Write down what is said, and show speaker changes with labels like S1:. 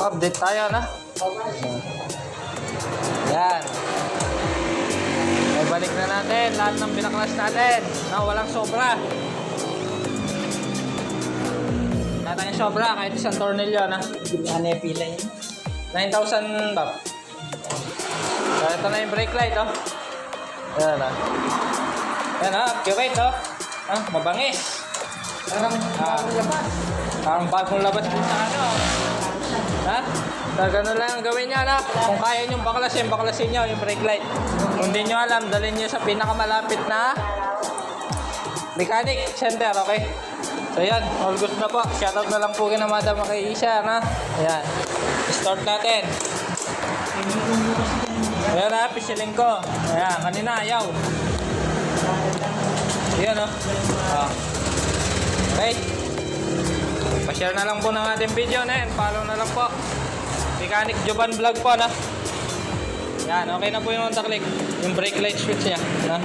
S1: Update tayo na. Yan. Balik na natin lahat ng binaklas natin na walang sobra. Lahat ng sobra kahit isang tornilyo na.
S2: Ano yung pila yun?
S1: 9,000 bab. So, ito na yung brake light, oh. Ayan, oh. Ayan, oh. Accurate, oh. Ah, mabangis. Parang bagong labas din sa ano. Ha? So, ganun lang ang gawin nyo, no? Kung kaya nyo baklasin nyo yung brake light. Kung di nyo alam, dalhin nyo sa pinakamalapit na mechanic center, okay? So, yan. All good na po. Shoutout na lang po kina Madam kay Isha, ha? Ayan. Start natin. Ayan, ha? Pisilin ko. Ayan. Kanina, ayaw. Ayan, oh. Okay. Pa-share na lang po ng ating video na yan. Follow na lang po. Mechanic Jovan Vlog po, na. Yan, okay na po yung contact link. Yung brake light switch niya, na.